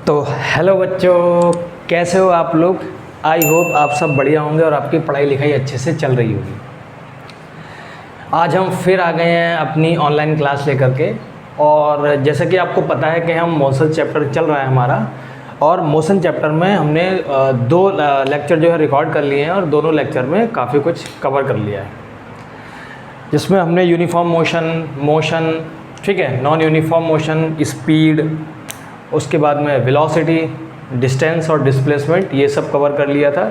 तो हेलो बच्चों, कैसे हो आप लोग। आई होप आप सब बढ़िया होंगे और आपकी पढ़ाई लिखाई अच्छे से चल रही होगी। आज हम फिर आ गए हैं अपनी ऑनलाइन क्लास लेकर के। और जैसा कि आपको पता है कि हम मोशन चैप्टर चल रहा है हमारा, और मोशन चैप्टर में हमने दो लेक्चर जो है रिकॉर्ड कर लिए हैं और दोनों लेक्चर में काफ़ी कुछ कवर कर लिया है, जिसमें हमने यूनिफॉर्म मोशन, ठीक है, नॉन यूनिफॉर्म मोशन, स्पीड, उसके बाद में वेलोसिटी, डिस्टेंस और डिस्प्लेसमेंट, ये सब कवर कर लिया था।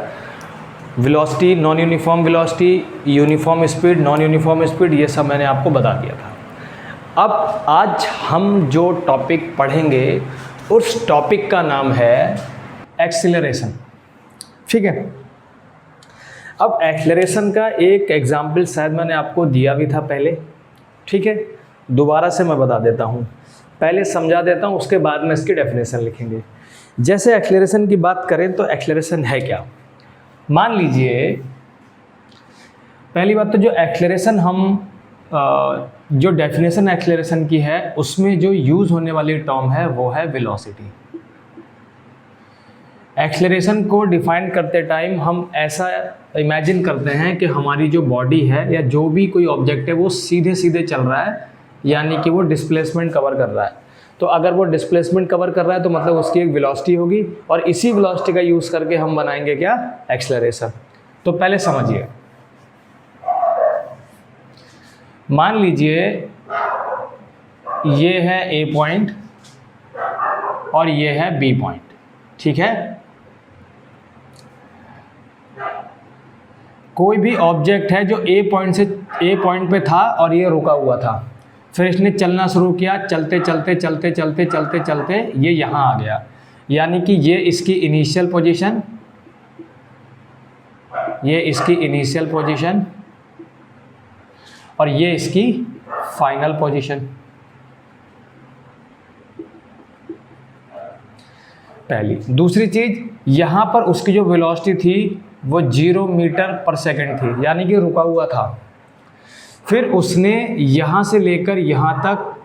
Velocity, non uniform velocity, uniform speed, non uniform speed, ये सब मैंने आपको बता दिया था। अब आज हम जो टॉपिक पढ़ेंगे उस टॉपिक का नाम है एक्सीलरेशन, ठीक है। अब एक्सीलरेशन का एक एग्जाम्पल शायद मैंने आपको दिया भी था पहले, ठीक है। दोबारा से मैं बता देता हूँ, पहले समझा देता हूँ, उसके बाद में इसकी डेफिनेशन लिखेंगे। जैसे एक्सीलरेशन की बात करें तो एक्सीलरेशन है क्या। मान लीजिए, पहली बात तो जो एक्सीलरेशन जो डेफिनेशन एक्सीलरेशन की है उसमें जो यूज़ होने वाली टर्म है वो है वेलोसिटी। एक्सीलरेशन को डिफाइन करते टाइम हम ऐसा इमेजिन करते हैं कि हमारी जो बॉडी है या जो भी कोई ऑब्जेक्ट है वो सीधे सीधे चल रहा है, यानी कि वो डिस्प्लेसमेंट कवर कर रहा है। तो अगर वो डिस्प्लेसमेंट कवर कर रहा है तो मतलब उसकी एक वेलोसिटी होगी, और इसी वेलोसिटी का यूज़ करके हम बनाएंगे क्या, एक्सीलरेशन। तो पहले समझिए, मान लीजिए ये है ए पॉइंट और ये है बी पॉइंट, ठीक है। कोई भी ऑब्जेक्ट है जो ए पॉइंट पे था और ये रुका हुआ था, फिर इसने चलना शुरू किया, चलते चलते चलते चलते चलते चलते ये यहाँ आ गया, यानी कि ये इसकी इनिशियल पोजीशन, ये इसकी इनिशियल पोजीशन और ये इसकी फाइनल पोजीशन। पहली। दूसरी चीज़, यहाँ पर उसकी जो वेलोसिटी थी वो 0 मीटर पर सेकंड थी, यानी कि रुका हुआ था। फिर उसने यहाँ से लेकर यहाँ तक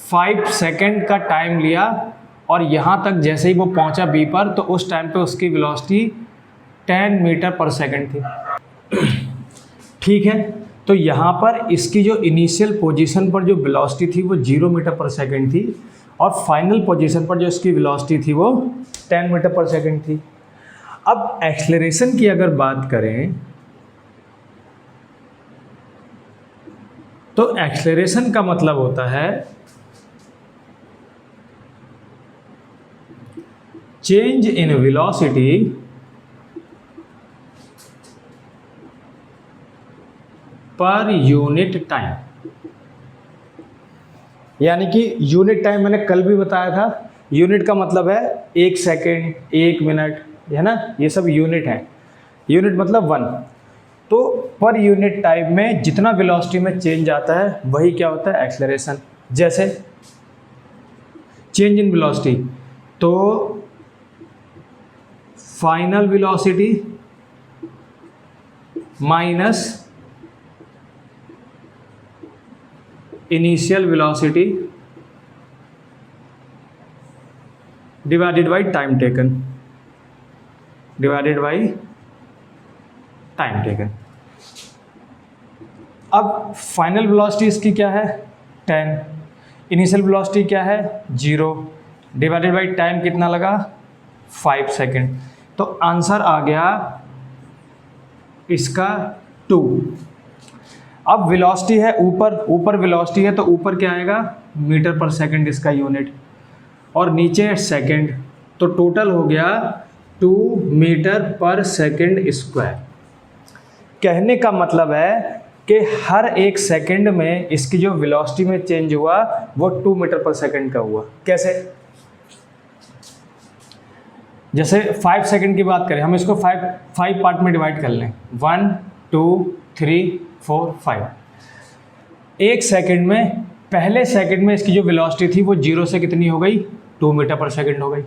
5 सेकंड का टाइम लिया, और यहाँ तक जैसे ही वो पहुँचा बी पर तो उस टाइम पे उसकी वेलोसिटी 10 मीटर पर सेकंड थी, ठीक है। तो यहाँ पर इसकी जो इनिशियल पोजीशन पर जो वेलोसिटी थी वो 0 मीटर पर सेकंड थी, और फाइनल पोजीशन पर जो इसकी वेलोसिटी थी वो 10 मीटर पर सेकंड थी। अब एक्सीलरेशन की अगर बात करें तो एक्सीलरेशन का मतलब होता है change in velocity per unit time. यानी कि यूनिट टाइम मैंने कल भी बताया था, यूनिट का मतलब है 1 सेकेंड, 1 मिनट, है ना, ये सब यूनिट है। यूनिट मतलब 1। तो पर यूनिट टाइम में जितना वेलोसिटी में चेंज आता है वही क्या होता है, एक्सीलरेशन। जैसे चेंज इन वेलोसिटी, तो final velocity minus initial velocity divided by time taken, अब फाइनल वेलोसिटी इसकी क्या है, 10, इनिशियल वेलोसिटी क्या है, 0, डिवाइडेड बाय टाइम कितना लगा, 5 सेकेंड। तो आंसर आ गया इसका 2। अब वेलोसिटी है ऊपर वेलोसिटी है तो ऊपर क्या आएगा, मीटर पर सेकंड इसका यूनिट, और नीचे सेकंड, तो टोटल हो गया 2 मीटर पर सेकंड स्क्वायर। कहने का मतलब है कि हर एक सेकंड में इसकी जो वेलोसिटी में चेंज हुआ वो 2 मीटर पर सेकंड का हुआ। कैसे, जैसे 5 सेकंड की बात करें, हम इसको 5 पार्ट में डिवाइड कर लें, 1 2 3 4 5। एक सेकंड में, पहले सेकंड में इसकी जो वेलोसिटी थी वो 0 से कितनी हो गई, 2 मीटर पर सेकंड हो गई।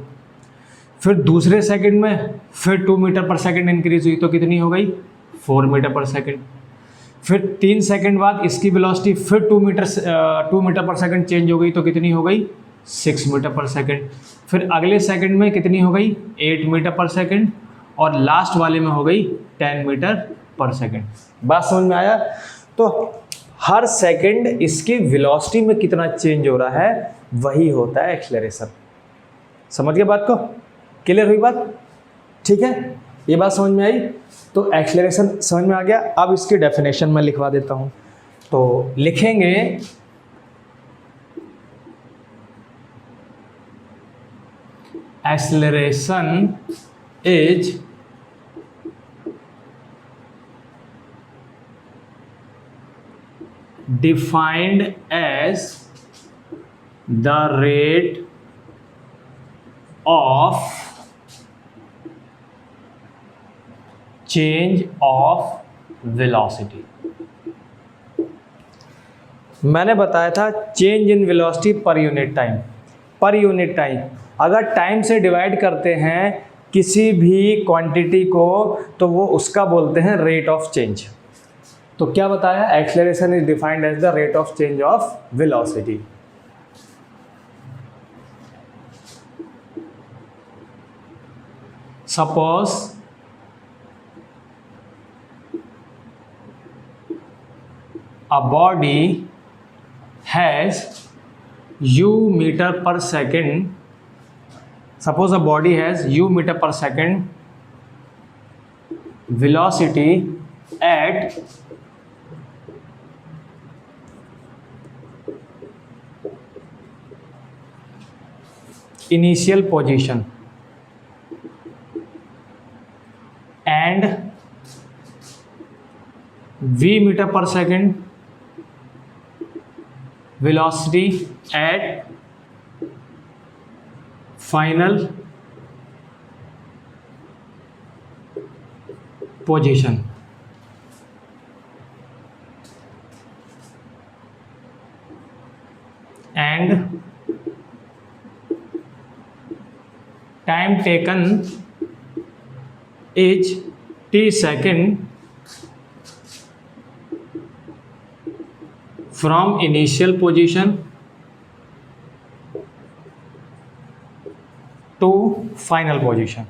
फिर दूसरे सेकंड में फिर 2 मीटर पर सेकंड इंक्रीज हुई तो कितनी हो गई, 4 मीटर पर सेकंड। फिर 3 सेकंड बाद इसकी वेलोसिटी फिर 2 मीटर पर सेकंड चेंज हो गई तो कितनी हो गई, 6 मीटर पर सेकंड, फिर अगले सेकंड में कितनी हो गई 8 मीटर पर सेकंड, और लास्ट वाले में हो गई 10 मीटर पर सेकंड। बात समझ में आया? तो हर सेकंड इसकी वेलोसिटी में कितना चेंज हो रहा है वही होता है एक्सेलरेशन। समझ गए बात को? क्लियर हुई बात? ठीक है, ये बात समझ में आई? तो एक्सेलरेशन समझ में आ गया। अब इसकी डेफिनेशन मैं लिखवा देता हूँ। तो लिखेंगे acceleration is defined as the rate of change of velocity। मैंने बताया था change in velocity per unit time. Per unit time, अगर टाइम से डिवाइड करते हैं किसी भी क्वांटिटी को तो वो उसका बोलते हैं रेट ऑफ चेंज। तो क्या बताया? Acceleration is defined as the rate of change of velocity. Suppose a body has u meter per second, suppose a body has u meter per second velocity at initial position and v meter per second velocity at final position। and time taken is t second from initial position to final position।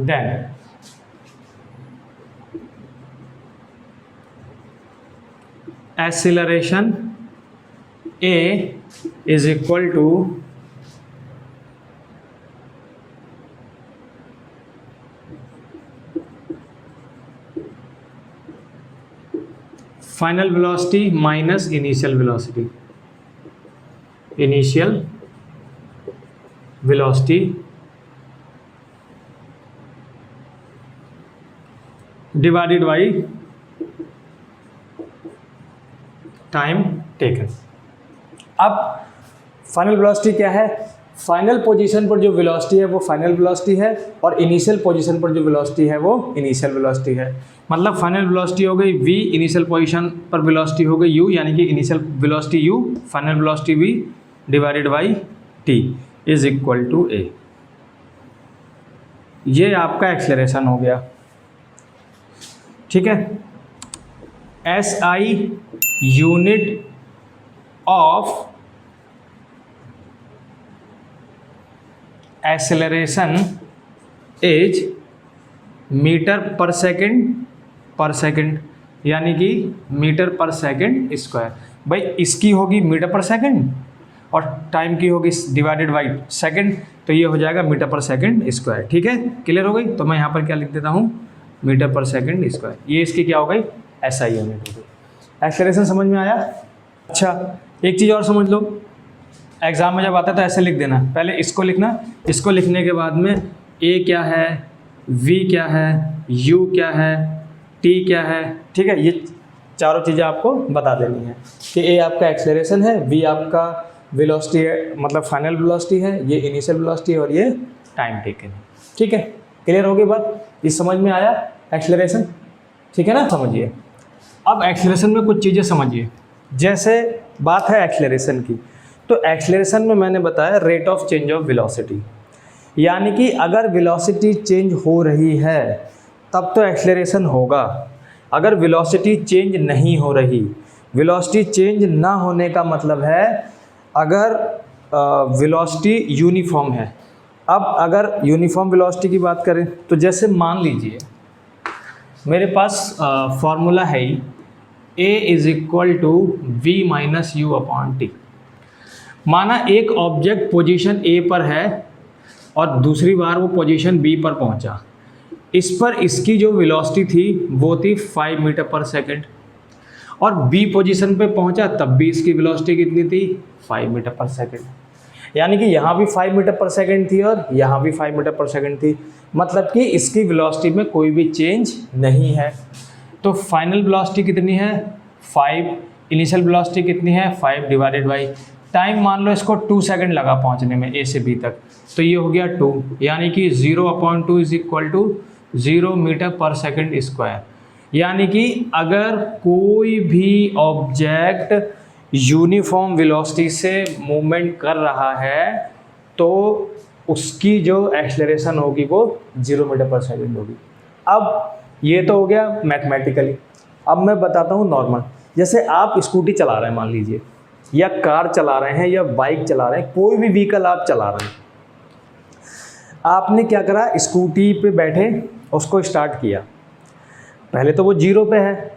then acceleration A is equal to final velocity minus initial velocity। initial velocity divided by time taken। अब final velocity क्या है? Final position पर जो velocity है वो final velocity है, और initial position पर जो वेलोसिटी है वो इनिशियल वेलोसिटी है। मतलब फाइनल वेलोसिटी हो गई v, इनिशियल पोजीशन पर वेलोसिटी हो गई u, यानी कि initial velocity u, final velocity v divided by t is equal to a। ये आपका एक्सेलरेशन हो गया। ठीक है, SI unit of acceleration is metre per second, यानी कि मीटर पर सेकंड स्क्वायर। भाई इसकी होगी मीटर पर सेकंड और टाइम की होगी डिवाइडेड बाई सेकंड, तो ये हो जाएगा मीटर पर सेकंड स्क्वायर। ठीक है, क्लियर हो गई? तो मैं यहाँ पर क्या लिख देता हूँ, मीटर पर सेकंड स्क्वायर। ये इसकी क्या हो गई? SI यूनिट हो गई। एक्सेलरेशन समझ में आया? अच्छा, एक चीज़ और समझ लो, एग्ज़ाम में जब आता है तो ऐसे लिख देना, पहले इसको लिखना, इसको लिखने के बाद में A क्या है, V क्या है, U क्या है, T क्या है। ठीक है, ये चारों चीज़ें आपको बता देनी है कि A आपका एक्सेलरेशन है, V आपका वेलोसिटी है, मतलब फाइनल वेलोसिटी है, ये इनिशियल वेलोसिटी है, और ये टाइम टेकन है। ठीक है, क्लियर हो गई बात? ये समझ में आया एक्सेलरेशन? ठीक है ना? समझिए अब एक्सेलरेशन में कुछ चीज़ें समझिए। जैसे बात है एक्सेलरेशन की, तो एक्सेलरेशन में मैंने बताया rate of change of velocity, यानी कि अगर वेलोसिटी चेंज हो रही है तब तो एक्सेलरेशन होगा। अगर वेलोसिटी चेंज नहीं हो रही वेलोसिटी चेंज ना होने का मतलब है अगर वेलोसिटी यूनिफॉर्म है। अब अगर यूनिफॉर्म वेलोसिटी की बात करें तो जैसे मान लीजिए मेरे पास फॉर्मूला है ही a is equal to V minus U upon T. माना एक ऑब्जेक्ट पोजीशन a पर है और दूसरी बार वो पोजीशन b पर पहुंचा, इस पर इसकी जो वेलोसिटी थी वो थी 5 मीटर पर सेकंड, और b पोजीशन पे पहुंचा तब भी इसकी वेलोसिटी कितनी थी 5 मीटर पर सेकंड। यानी कि यहाँ भी 5 मीटर पर सेकंड थी और यहाँ भी 5 मीटर पर सेकंड थी, मतलब कि इसकी वेलोसिटी में कोई भी चेंज नहीं है। तो फाइनल वेलोसिटी कितनी है 5, इनिशियल वेलोसिटी कितनी है 5 डिवाइडेड बाई टाइम, मान लो इसको 2 सेकंड लगा पहुँचने में a से b तक, तो ये हो गया 2, यानी कि 0/2 is equal to 0 metre per second square. यानी कि अगर कोई भी ऑब्जेक्ट यूनिफॉर्म वेलोसिटी से मूवमेंट कर रहा है तो उसकी जो एक्सेलरेशन होगी वो 0 मीटर पर सेकंड होगी। अब ये तो हो गया मैथमेटिकली। अब मैं बताता हूँ नॉर्मल। जैसे आप स्कूटी चला रहे हैं मान लीजिए, या कार चला रहे हैं, या बाइक चला रहे हैं, कोई भी व्हीकल आप चला रहे हैं, आपने क्या करा, स्कूटी पे बैठे उसको स्टार्ट किया, पहले तो वो 0 पे है,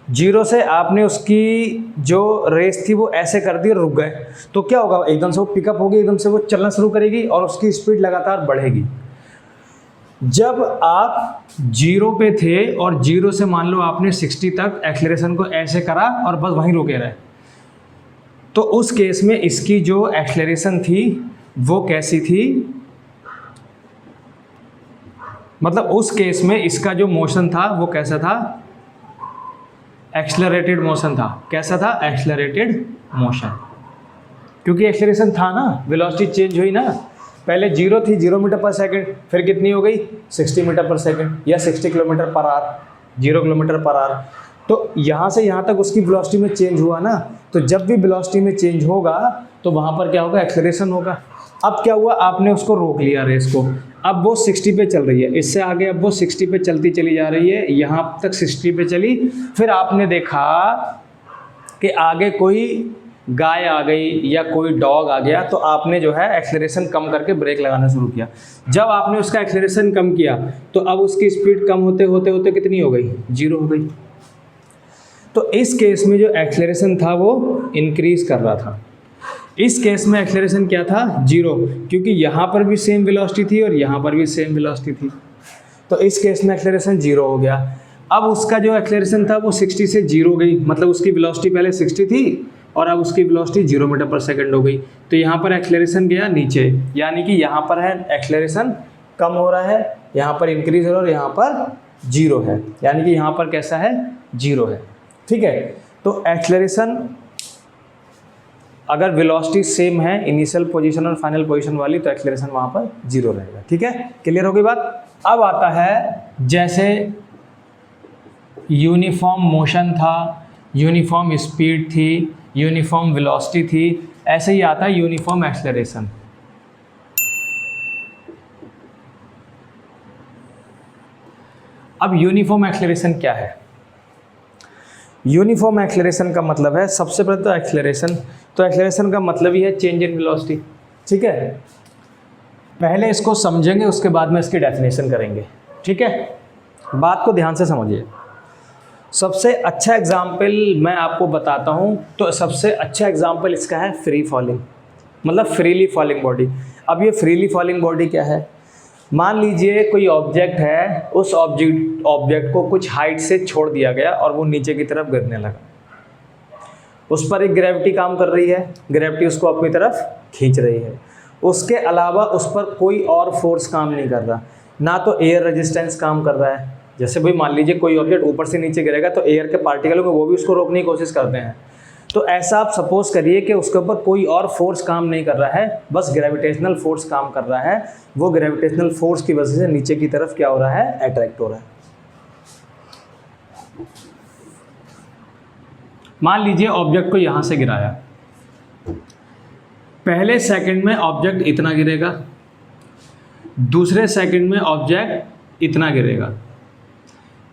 0 से आपने उसकी जो रेस थी वो ऐसे कर दी और रुक गए, तो क्या होगा, एकदम से वो पिकअप होगी, एकदम से वो चलना शुरू करेगी और उसकी स्पीड लगातार बढ़ेगी। जब आप 0 पे थे और 0 से मान लो आपने 60 तक एक्सेलरेशन को ऐसे करा और बस वहीं रुके रहे, तो उस केस में इसकी जो एक्सेलरेशन थी वो कैसी थी, मतलब उस केस में इसका जो मोशन था वो कैसा था, एक्सेलरेटेड मोशन था। कैसा था, एक्सेलरेटेड मोशन, क्योंकि एक्सेलरेशन था ना, वेलोसिटी चेंज हुई ना, पहले 0 थी 0 मीटर पर सेकंड, फिर कितनी हो गई 60 मीटर पर सेकंड या 60 kilometre per hour, 0 kilometre per hour. तो यहाँ से यहाँ तक उसकी वेलोसिटी में चेंज हुआ ना, तो जब भी वेलोसिटी में चेंज होगा तो वहाँ पर क्या होगा, एक्सेलरेशन होगा। अब क्या हुआ, आपने उसको रोक लिया रेस को, अब वो 60 पे चल रही है, इससे आगे अब वो 60 पे चलती चली जा रही है, यहाँ तक 60 पे चली, फिर आपने देखा कि आगे कोई गाय आ गई या कोई डॉग आ गया, तो आपने जो है एक्सेलरेशन कम करके ब्रेक लगाना शुरू किया। जब आपने उसका एक्सेलरेशन कम किया तो अब उसकी स्पीड कम होते होते होते कितनी हो गई, 0 हो गई। तो इस केस में जो एक्सेलरेशन था वो इंक्रीज कर रहा था, इस केस में एक्सेलरेशन क्या था 0, क्योंकि यहाँ पर भी सेम वेलोसिटी थी और यहाँ पर भी सेम वेलोसिटी थी, तो इस केस में एक्सेलरेशन 0 हो गया। अब उसका जो एक्सेलरेशन था वो 60 से 0 गई, मतलब उसकी वेलोसिटी पहले 60 थी और अब उसकी वेलोसिटी 0 मीटर पर सेकंड हो गई, तो यहाँ पर एक्सेलरेशन गया नीचे, यानी कि यहाँ पर है एक्सेलरेशन कम हो रहा है, यहाँ पर इंक्रीज हो रहा है और यहाँ पर 0 है, यानी कि यहाँ पर कैसा है 0 है। ठीक है, तो एक्सेलरेशन अगर वेलोसिटी सेम है इनिशियल पोजीशन और फाइनल पोजीशन वाली, तो एक्सेलरेशन वहाँ पर 0 रहेगा। ठीक है, क्लियर हो गई बात। अब आता है जैसे यूनिफॉर्म मोशन था, यूनिफॉर्म स्पीड थी, यूनिफॉर्म वेलोसिटी थी, ऐसे ही आता है यूनिफॉर्म एक्सेलरेशन। अब यूनिफॉर्म एक्सेलरेशन क्या है, यूनिफॉर्म एक्सेलरेशन का मतलब है, सबसे पहले तो एक्सेलरेशन का मतलब ही है चेंज इन वेलोसिटी। ठीक है, पहले इसको समझेंगे, उसके बाद में इसकी डेफिनेशन करेंगे। ठीक है, बात को ध्यान से समझिए। सबसे अच्छा एग्जाम्पल मैं आपको बताता हूँ, तो सबसे अच्छा एग्जाम्पल इसका है फ्री फॉलिंग, मतलब फ्रीली फॉलिंग बॉडी। अब ये फ्रीली फॉलिंग बॉडी क्या है, मान लीजिए कोई ऑब्जेक्ट है, उस ऑब्जेक्ट को कुछ हाइट से छोड़ दिया गया और वो नीचे की तरफ गिरने लगा, उस पर एक ग्रेविटी काम कर रही है, ग्रेविटी उसको अपनी तरफ खींच रही है, उसके अलावा उस पर कोई और फोर्स काम नहीं कर रहा, ना तो एयर रेजिस्टेंस काम कर रहा है। जैसे भाई मान लीजिए कोई ऑब्जेक्ट ऊपर से नीचे गिरेगा तो एयर के पार्टिकल को वो भी उसको रोकने की कोशिश करते हैं, तो ऐसा आप सपोज करिए कि उसके ऊपर कोई और फोर्स काम नहीं कर रहा है, बस ग्रेविटेशनल फोर्स काम कर रहा है, वो ग्रेविटेशनल फोर्स की वजह से नीचे की तरफ क्या हो रहा है, अट्रैक्ट हो रहा है। मान लीजिए ऑब्जेक्ट को यहाँ से गिराया, पहले सेकंड में ऑब्जेक्ट इतना गिरेगा, दूसरे सेकंड में ऑब्जेक्ट इतना गिरेगा,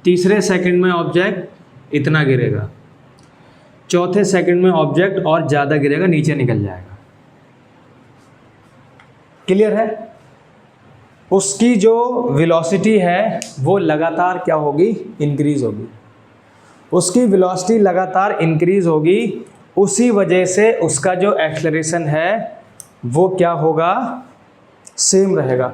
तीसरे सेकंड में ऑब्जेक्ट इतना गिरेगा, चौथे सेकंड में ऑब्जेक्ट और ज़्यादा गिरेगा, नीचे निकल जाएगा। क्लियर है? उसकी जो वेलोसिटी है वो लगातार क्या होगी? इंक्रीज होगी। उसकी वेलोसिटी लगातार इंक्रीज होगी, उसी वजह से उसका जो एक्सेलरेशन है वो क्या होगा? सेम रहेगा।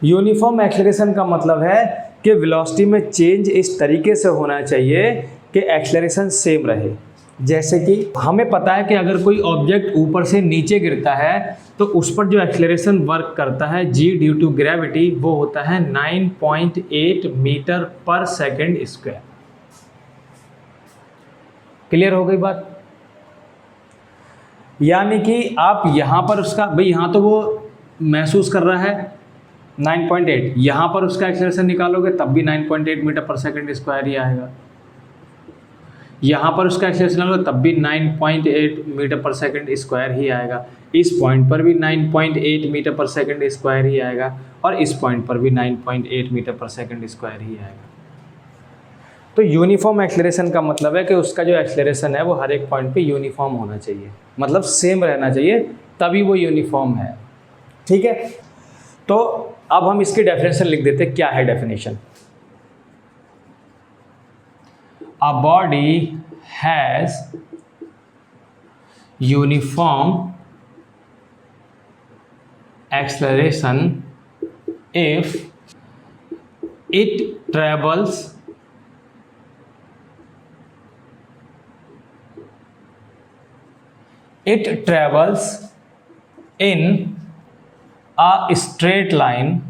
यूनिफॉर्म एक्सेलरेशन का मतलब है कि वेलोसिटी में चेंज इस तरीके से होना चाहिए कि एक्सेलरेशन सेम रहे। जैसे कि हमें पता है कि अगर कोई ऑब्जेक्ट ऊपर से नीचे गिरता है तो उस पर जो एक्सेलरेशन वर्क करता है g ड्यू टू ग्रेविटी वो होता है 9.8 मीटर पर सेकेंड स्क्वायर। क्लियर हो गई बात? यानी कि आप यहां पर उसका भाई यहां तो वो महसूस कर रहा है 9.8, यहां पर उसका एक्सेलरेशन निकालोगे तब भी 9.8 मीटर पर सेकेंड स्क्वायर ही आएगा। यहाँ पर उसका एक्सेलरेशन होगा तब भी 9.8 मीटर पर सेकंड स्क्वायर ही आएगा। इस पॉइंट पर भी 9.8 मीटर पर सेकंड स्क्वायर ही आएगा और इस पॉइंट पर भी 9.8 मीटर पर सेकंड स्क्वायर ही आएगा। तो यूनिफॉर्म एक्सेलरेशन का मतलब है कि उसका जो एक्सेलरेशन है वो हर एक पॉइंट पे यूनिफॉर्म होना चाहिए, मतलब सेम रहना चाहिए, तभी वो यूनिफॉर्म है। ठीक है, तो अब हम इसकी डेफिनेशन लिख देते हैं। क्या है definition? A body has uniform acceleration if it travels in a straight line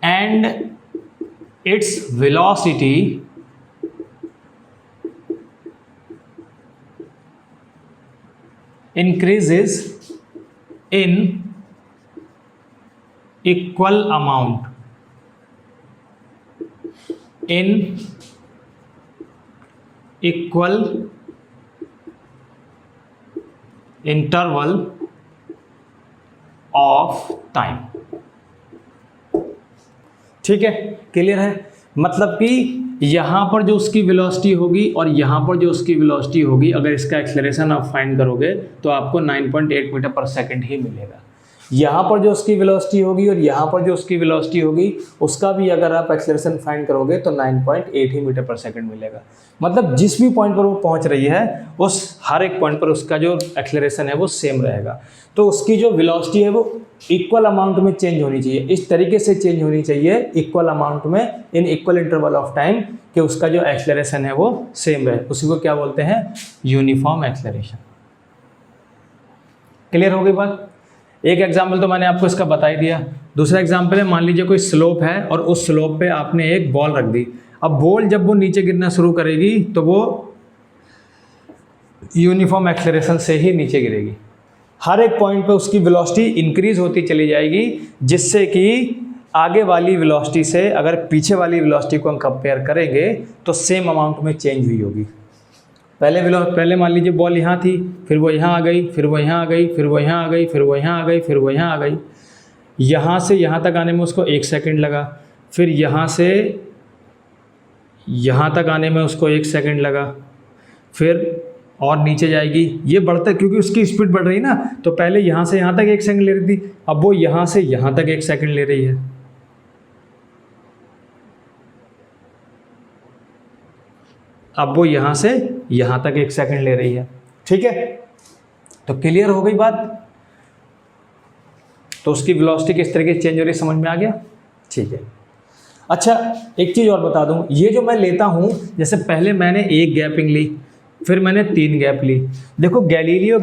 and its velocity increases in equal amount in equal interval of time. ठीक है, क्लियर है? मतलब कि यहां पर जो उसकी वेलोसिटी होगी और यहां पर जो उसकी वेलोसिटी होगी, अगर इसका एक्सेलरेशन आप फाइंड करोगे तो आपको 9.8 मीटर पर सेकंड ही मिलेगा। यहाँ पर जो उसकी वेलोसिटी होगी और यहाँ पर जो उसकी वेलोसिटी होगी उसका भी अगर आप एक्सेलरेशन फाइंड करोगे तो 9.8 ही मीटर पर सेकंड मिलेगा। मतलब जिस भी पॉइंट पर वो पहुँच रही है उस हर एक पॉइंट पर उसका जो एक्सेलरेशन है वो सेम रहेगा। तो उसकी जो वेलोसिटी है वो इक्वल अमाउंट में चेंज होनी चाहिए, इस तरीके से चेंज होनी चाहिए इक्वल अमाउंट में in equal interval of time कि उसका जो एक्सेलरेशन है वो सेम रहे। उसी को क्या बोलते हैं? Uniform acceleration. क्लियर हो गई बात? एक एग्जाम्पल तो मैंने आपको इसका बता ही दिया। दूसरा एग्जाम्पल है, मान लीजिए कोई स्लोप है और उस स्लोप पे आपने एक बॉल रख दी। अब बॉल जब वो नीचे गिरना शुरू करेगी तो वो यूनिफॉर्म एक्सेलरेशन से ही नीचे गिरेगी। हर एक पॉइंट पे उसकी वेलोसिटी इंक्रीज होती चली जाएगी, जिससे कि आगे वाली वेलोसिटी से अगर पीछे वाली वेलोसिटी को हम कंपेयर करेंगे तो सेम अमाउंट में चेंज हुई होगी। पहले मान लीजिए बॉल यहाँ थी, फिर वो यहाँ आ गई, फिर वो यहाँ आ गई, फिर वो यहाँ आ गई, फिर वो यहाँ आ गई, फिर वो यहाँ आ गई। यहाँ से यहाँ तक आने में उसको 1 सेकंड लगा, फिर यहाँ से यहाँ तक आने में उसको 1 सेकंड लगा, फिर और नीचे जाएगी। ये बढ़ता क्योंकि उसकी स्पीड बढ़ रही ना, तो पहले यहाँ से यहाँ तक 1 सेकंड ले रही थी, अब वो यहाँ से यहाँ तक 1 सेकंड ले रही है। अब वो यहाँ से यहाँ तक 1 सेकंड ले रही है। ठीक है, तो क्लियर हो गई बात? तो उसकी वेलोसिटी किस तरीके से चेंज हो रही है, समझ में आ गया? ठीक है। अच्छा, एक चीज़ और बता दूं, ये जो मैं लेता हूँ, जैसे पहले मैंने 1 गैपिंग ली, फिर मैंने 3 गैप ली। देखो गैलीलियो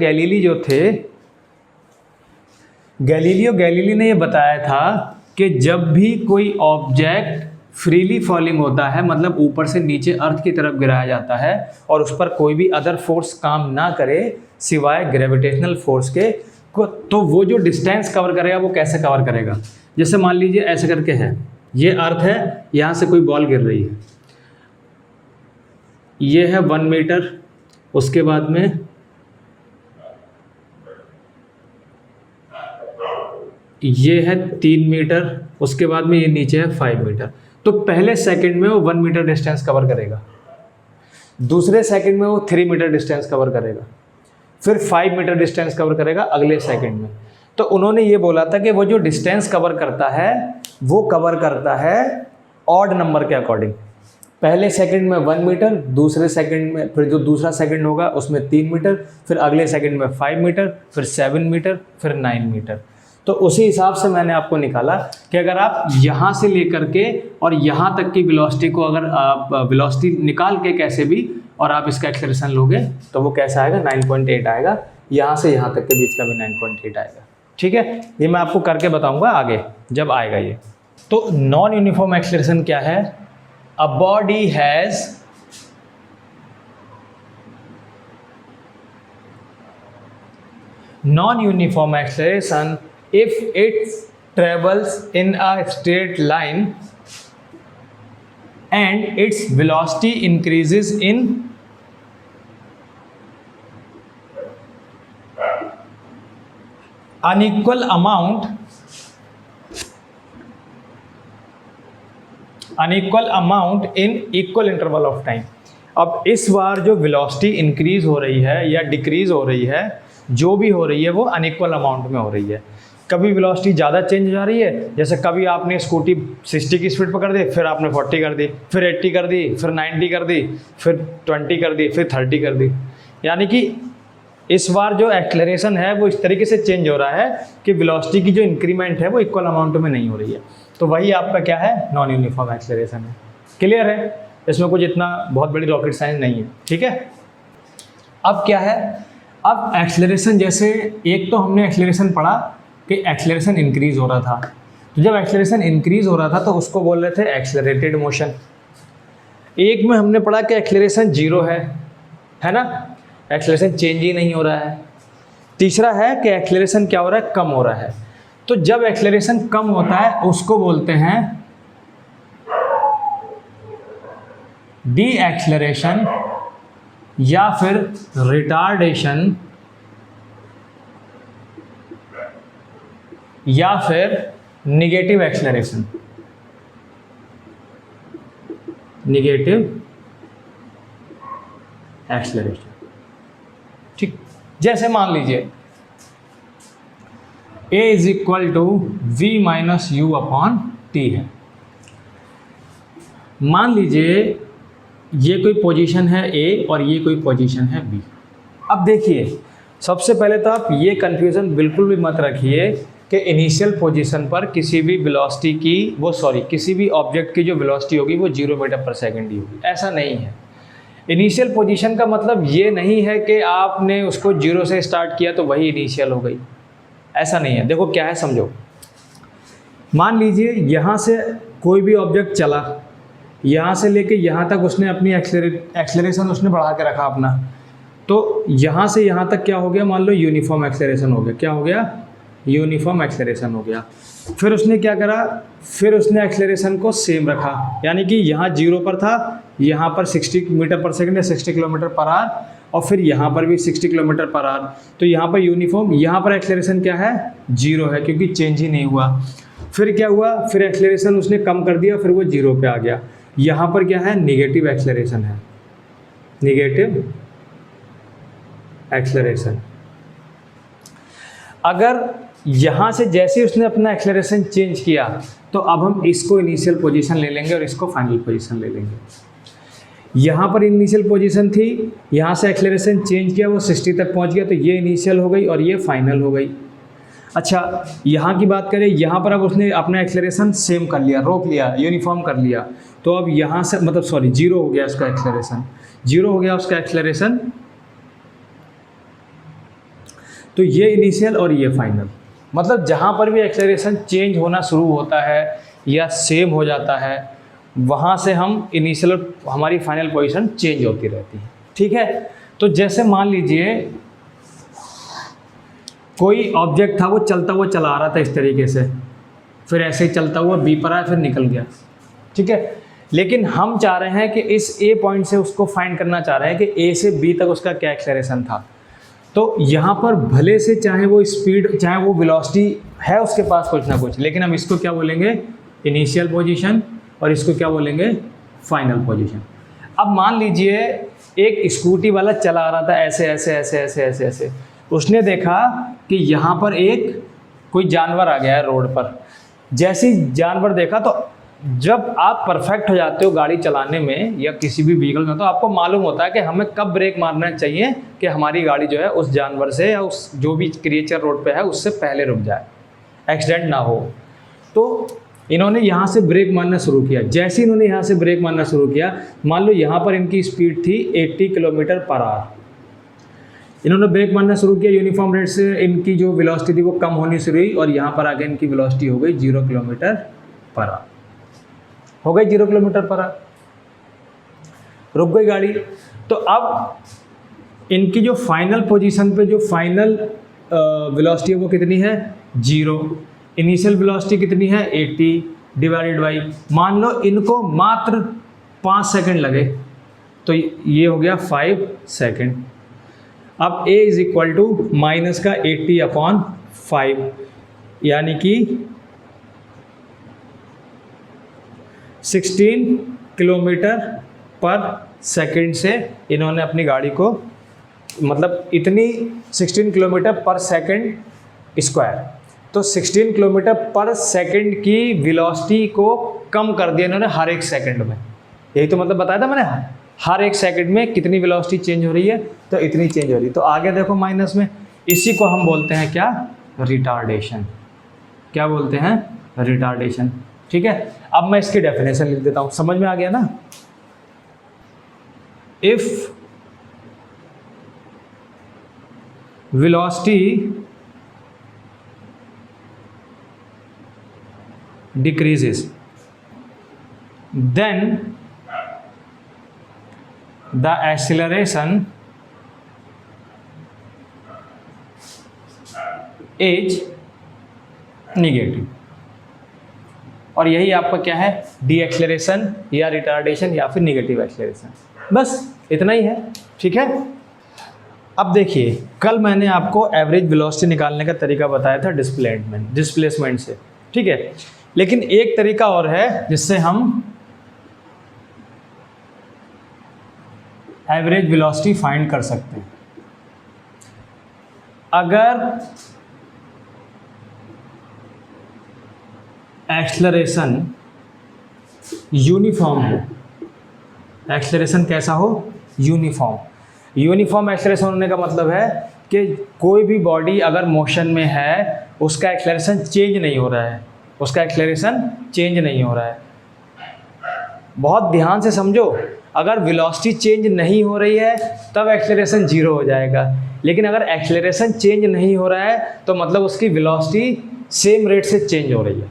गैलीली ने ये बताया था कि जब भी कोई ऑब्जेक्ट फ्रीली फॉलिंग होता है, मतलब ऊपर से नीचे अर्थ की तरफ गिराया जाता है और उस पर कोई भी अदर फोर्स काम ना करे सिवाय ग्रेविटेशनल फोर्स के, तो वो जो डिस्टेंस कवर करेगा वो कैसे कवर करेगा? जैसे मान लीजिए ऐसे करके है, ये अर्थ है, यहाँ से कोई बॉल गिर रही है, ये है 1 मीटर, उसके बाद में ये है 3 मीटर, उसके बाद में ये नीचे है 5 मीटर। तो पहले सेकंड में वो 1 मीटर डिस्टेंस कवर करेगा, दूसरे सेकंड में वो 3 मीटर डिस्टेंस कवर करेगा, फिर 5 मीटर डिस्टेंस कवर करेगा अगले सेकंड में। तो उन्होंने ये बोला था कि वो जो डिस्टेंस कवर करता है वो कवर करता है ऑड नंबर के अकॉर्डिंग। पहले सेकंड में 1 मीटर, दूसरे सेकंड में फिर जो दूसरा सेकंड होगा उसमें 3 मीटर, फिर अगले सेकंड में 5 मीटर, फिर 7 मीटर, फिर 9 मीटर। तो उसी हिसाब से मैंने आपको निकाला कि अगर आप यहाँ से लेकर के और यहाँ तक की वेलोसिटी को अगर आप वेलोसिटी निकाल के कैसे भी और आप इसका एक्सेलरेशन लोगे तो वो कैसा आएगा, 9.8 आएगा। यहाँ से यहाँ तक के बीच का भी 9.8 आएगा। ठीक है, ये मैं आपको करके बताऊंगा आगे जब आएगा ये। तो नॉन यूनिफॉर्म एक्सेलरेशन क्या है? A body has non-uniform acceleration if it travels in a straight line and its velocity increases in unequal amount in equal interval of time। अब इस बार जो वेलोसिटी इंक्रीज हो रही है या डिक्रीज हो रही है, जो भी हो रही है वो अनइक्वल अमाउंट में हो रही है। कभी वेलोसिटी ज़्यादा चेंज हो जा रही है, जैसे कभी आपने स्कूटी 60 की स्पीड पकड़ दी, फिर आपने 40 कर दी, फिर 80 कर दी, फिर 90 कर दी, फिर 20 कर दी, फिर 30 कर दी। यानी कि इस बार जो एक्सेलरेशन है वो इस तरीके से चेंज हो रहा है कि वेलोसिटी की जो इंक्रीमेंट है वो इक्वल अमाउंट में नहीं हो रही है। तो वही आपका क्या है, नॉन यूनिफॉर्म एक्सेलरेशन है। क्लियर है, इसमें कुछ इतना बहुत बड़ी रॉकेट साइंस नहीं है। ठीक है, अब क्या है, अब एक्सेलरेशन जैसे एक तो हमने एक्सेलरेशन पढ़ा कि एक्सेलरेशन इंक्रीज हो रहा था, तो जब एक्सेलरेशन इंक्रीज हो रहा था तो उसको बोल रहे थे एक्सेलरेटेड मोशन। एक में हमने पढ़ा कि एक्सेलरेशन जीरो है ना, एक्सेलरेशन चेंज ही नहीं हो रहा है। तीसरा है कि एक्सेलरेशन क्या हो रहा है, कम हो रहा है। तो जब एक्सेलरेशन कम होता है उसको बोलते हैं डी एक्सेलरेशन या फिर रिटार्डेशन या फिर निगेटिव एक्सेलरेशन। निगेटिव एक्सेलरेशन, ठीक। जैसे मान लीजिए a is equal to v minus U upon T है। मान लीजिए ये कोई पोजीशन है a और ये कोई पोजीशन है b। अब देखिए, सबसे पहले तो आप ये कंफ्यूजन बिल्कुल भी मत रखिए कि इनिशियल पोजीशन पर किसी भी वेलोसिटी की किसी भी ऑब्जेक्ट की जो वेलोसिटी होगी वो 0 मीटर पर सेकंड ही होगी। ऐसा नहीं है। इनिशियल पोजीशन का मतलब ये नहीं है कि आपने उसको 0 से स्टार्ट किया तो वही इनिशियल हो गई, ऐसा नहीं है। देखो क्या है, समझो। मान लीजिए यहाँ से कोई भी ऑब्जेक्ट चला, यहाँ से लेके यहाँ तक उसने अपनी एक्सेलरेशन उसने बढ़ा के रखा अपना, तो यहाँ से यहाँ तक क्या हो गया, मान लो यूनिफॉर्म एक्सेलरेशन हो गया। क्या हो गया, यूनिफॉर्म एक्सेलरेशन हो गया। फिर उसने क्या करा, फिर उसने एक्सेलरेशन को सेम रखा, यानी कि यहाँ 0 पर था, यहाँ पर 60 मीटर पर सेकंड या 60 किलोमीटर पर आवर, और फिर यहाँ पर भी 60 किलोमीटर पर आवर। तो यहाँ पर यूनिफॉर्म, यहाँ पर एक्सेलरेशन क्या है, 0 है, क्योंकि चेंज ही नहीं हुआ। फिर क्या हुआ, फिर एक्सेलरेशन उसने कम कर दिया, फिर वो 0 पे आ गया। यहाँ पर क्या है, निगेटिव एक्सेलरेशन है, निगेटिव एक्सेलरेशन। अगर यहाँ से जैसे उसने अपना एक्सेलरेशन चेंज किया तो अब हम इसको इनिशियल पोजीशन ले लेंगे और इसको फाइनल पोजीशन ले लेंगे। यहाँ पर इनिशियल पोजीशन थी, यहाँ से एक्सेलरेशन चेंज किया, वो 60 तक पहुँच गया, तो ये इनिशियल हो गई और ये फाइनल हो गई। अच्छा, यहाँ की बात करें, यहाँ पर अब उसने अपना एक्सेलरेशन सेम कर लिया, रोक लिया, यूनिफॉर्म कर लिया, तो अब यहाँ से मतलब 0 हो गया उसका एक्सेलरेशन, 0 हो गया उसका एक्सेलरेशन। तो ये इनिशियल और ये फाइनल, मतलब जहाँ पर भी एक्सेलरेशन चेंज होना शुरू होता है या सेम हो जाता है, वहाँ से हम इनिशियल और हमारी फाइनल पोजीशन चेंज होती रहती है। ठीक है, तो जैसे मान लीजिए कोई ऑब्जेक्ट था, वो चलता हुआ चला आ रहा था इस तरीके से, फिर ऐसे ही चलता हुआ बी पर आया, फिर निकल गया। ठीक है, लेकिन हम चाह रहे हैं कि इस ए पॉइंट से उसको फाइंड करना चाह रहे हैं कि ए से बी तक उसका क्या एक्सेलरेशन था। तो यहाँ पर भले से चाहे वो स्पीड, चाहे वो वेलोसिटी है उसके पास कुछ ना कुछ, लेकिन हम इसको क्या बोलेंगे, इनिशियल पोजीशन, और इसको क्या बोलेंगे, फाइनल पोजीशन। अब मान लीजिए एक स्कूटी वाला चला आ रहा था ऐसे ऐसे ऐसे ऐसे ऐसे ऐसे, उसने देखा कि यहाँ पर एक कोई जानवर आ गया है रोड पर। जैसे ही जानवर देखा, तो जब आप परफेक्ट हो जाते हो गाड़ी चलाने में या किसी भी व्हीकल में, तो आपको मालूम होता है कि हमें कब ब्रेक मारना चाहिए कि हमारी गाड़ी जो है उस जानवर से या उस जो भी क्रिएचर रोड पे है उससे पहले रुक जाए, एक्सीडेंट ना हो। तो इन्होंने यहाँ से ब्रेक मारना शुरू किया। जैसे इन्होंने यहाँ से ब्रेक मारना शुरू किया, मान लो यहाँ पर इनकी स्पीड थी 80 किलोमीटर पर आवर। इन्होंने ब्रेक मारना शुरू किया, यूनिफॉर्म रेट से इनकी जो वेलोसिटी थी वो कम होनी शुरू हुई, और यहाँ पर आके इनकी वेलोसिटी हो गई 0 किलोमीटर पर आवर, हो गई 0 किलोमीटर पर आवर, रुक गई गाड़ी। तो अब इनकी जो फाइनल पोजीशन पे जो फाइनल वेलोसिटी है वो कितनी है, 0। इनिशियल वेलोसिटी कितनी है, 80 डिवाइडेड बाई, मान लो इनको मात्र 5 सेकंड लगे, तो ये हो गया 5 सेकंड। अब a is equal to minus का 80/5, यानी कि 16 किलोमीटर पर सेकंड से इन्होंने अपनी गाड़ी को, मतलब इतनी 16 किलोमीटर पर सेकंड स्क्वायर, तो 16 किलोमीटर पर सेकंड की वेलोसिटी को कम कर दिया इन्होंने हर एक सेकंड में। यही तो मतलब बताया था मैंने, हर एक सेकंड में कितनी वेलोसिटी चेंज हो रही है, तो इतनी चेंज हो रही है। तो आगे देखो माइनस में, इसी को हम बोलते हैं क्या, रिटार्डेशन। क्या बोलते हैं, रिटार्डेशन। ठीक है, अब मैं इसकी डेफिनेशन लिख देता हूं, समझ में आ गया ना। If velocity decreases, then the acceleration is negative। और यही आपका क्या है, डी एक्सेलरेशन या रिटार्डेशन या फिर निगेटिव एक्सेलरेशन, बस इतना ही है। ठीक है, अब देखिए कल मैंने आपको एवरेज वेलोसिटी निकालने का तरीका बताया था डिस्प्लेसमेंट से। ठीक है, लेकिन एक तरीका और है जिससे हम एवरेज वेलोसिटी फाइंड कर सकते हैं। अगर एक्सेलरेशन यूनिफॉर्म हो, एक्सेलरेशन कैसा हो, यूनिफॉर्म एक्सेलरेशन होने का मतलब है कि कोई भी बॉडी अगर मोशन में है, उसका एक्सेलरेशन चेंज नहीं हो रहा है, उसका एक्सेलरेशन चेंज नहीं हो रहा है। बहुत ध्यान से समझो, अगर वेलोसिटी चेंज नहीं हो रही है तब एक्सेलरेशन 0 हो जाएगा, लेकिन अगर एक्सेलरेशन चेंज नहीं हो रहा है तो मतलब उसकी वेलोसिटी सेम रेट से चेंज हो रही है।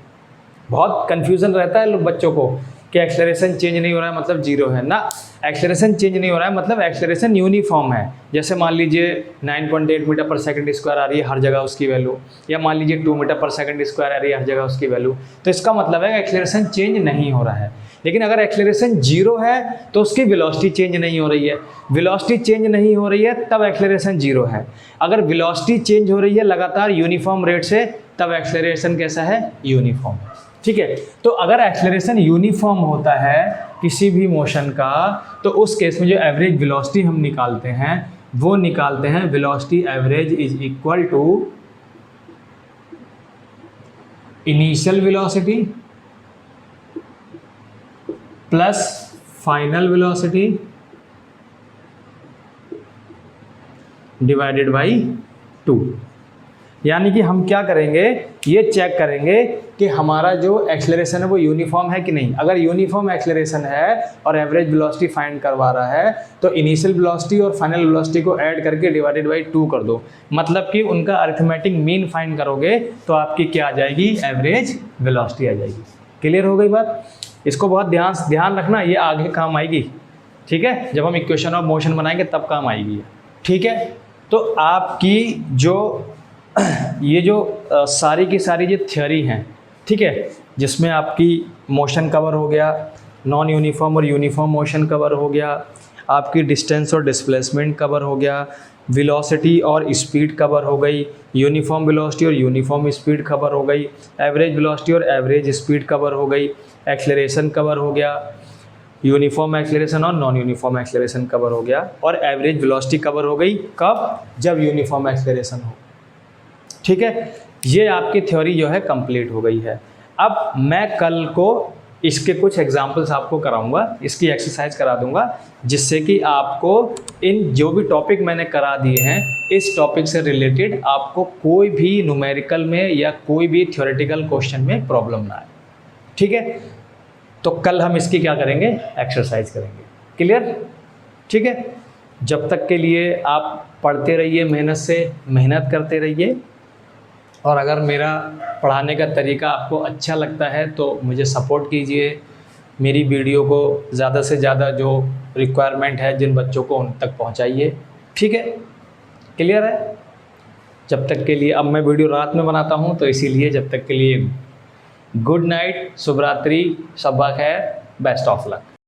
बहुत कन्फ्यूज़न रहता है लोग बच्चों को कि एक्सेलरेशन चेंज नहीं हो रहा है मतलब 0 है ना, एक्सेलरेशन चेंज नहीं हो रहा है मतलब एक्सेलरेशन यूनिफॉर्म है। जैसे मान लीजिए 9.8 मीटर पर सेकंड स्क्वायर आ रही है हर जगह उसकी वैल्यू, या मान लीजिए 2 मीटर पर सेकंड स्क्वायर आ रही है हर जगह उसकी वैल्यू, तो इसका मतलब है एक्सेलरेशन चेंज नहीं हो रहा है। लेकिन अगर एक्सेलरेशन 0 है तो उसकी वेलोसिटी चेंज नहीं हो रही है, वेलोसिटी चेंज नहीं हो रही है तब एक्सेलरेशन 0 है। अगर वेलोसिटी चेंज हो रही है लगातार यूनिफॉर्म रेट से तब एक्सेलरेशन कैसा है, यूनिफॉर्म। ठीक है, तो अगर एक्सेलरेशन यूनिफॉर्म होता है किसी भी मोशन का, तो उस केस में जो एवरेज वेलोसिटी हम निकालते हैं वो निकालते हैं velocity average is equal to initial velocity plus final velocity divided by 2। यानी कि हम क्या करेंगे, ये चेक करेंगे कि हमारा जो एक्सेलरेशन है वो यूनिफॉर्म है कि नहीं। अगर यूनिफॉर्म एक्सेलरेशन है और एवरेज वेलोसिटी फाइंड करवा रहा है तो इनिशियल वेलोसिटी और फाइनल वेलोसिटी को ऐड करके डिवाइडेड बाई 2 कर दो, मतलब कि उनका अरिथमेटिक मीन फाइंड करोगे तो आपकी क्या आ जाएगी, एवरेज वेलोसिटी आ जाएगी। क्लियर हो गई बात। इसको बहुत ध्यान रखना, ये आगे काम आएगी। ठीक है, जब हम इक्वेशन ऑफ मोशन बनाएंगे तब काम आएगी। ठीक है, तो आपकी जो ये जो सारी की सारी जो थ्योरी हैं, ठीक है, जिसमें आपकी मोशन कवर हो गया, नॉन यूनिफॉर्म और यूनिफॉर्म मोशन कवर हो गया, आपकी डिस्टेंस और डिस्प्लेसमेंट कवर हो गया, वेलोसिटी और स्पीड कवर हो गई, यूनिफॉर्म वेलोसिटी और यूनिफॉर्म स्पीड कवर हो गई, एवरेज वेलोसिटी और एवरेज स्पीड कवर हो गई, एक्सेलरेशन कवर हो गया, यूनिफॉर्म एक्सेलरेशन और नॉन यूनिफॉर्म एक्सेलरेशन कवर हो गया, और एवरेज वेलोसिटी कवर हो गई कब, जब यूनिफॉर्म एक्सेलरेशन हो। ठीक है, ये आपकी थ्योरी जो है कंप्लीट हो गई है। अब मैं कल को इसके कुछ एग्जांपल्स आपको कराऊंगा, इसकी एक्सरसाइज करा दूंगा, जिससे कि आपको इन जो भी टॉपिक मैंने करा दिए हैं इस टॉपिक से रिलेटेड आपको कोई भी न्यूमेरिकल में या कोई भी थ्योरेटिकल क्वेश्चन में प्रॉब्लम ना आए। ठीक है, तो कल हम इसकी क्या करेंगे, एक्सरसाइज करेंगे। क्लियर? ठीक है, जब तक के लिए आप पढ़ते रहिए, मेहनत से मेहनत करते रहिए, और अगर मेरा पढ़ाने का तरीका आपको अच्छा लगता है तो मुझे सपोर्ट कीजिए, मेरी वीडियो को ज़्यादा से ज़्यादा जो रिक्वायरमेंट है जिन बच्चों को उन तक पहुंचाइए। ठीक है, क्लियर है? जब तक के लिए, अब मैं वीडियो रात में बनाता हूं तो इसीलिए जब तक के लिए गुड नाइट, शुभ रात्रि, शब्बा खैर, बेस्ट ऑफ लक।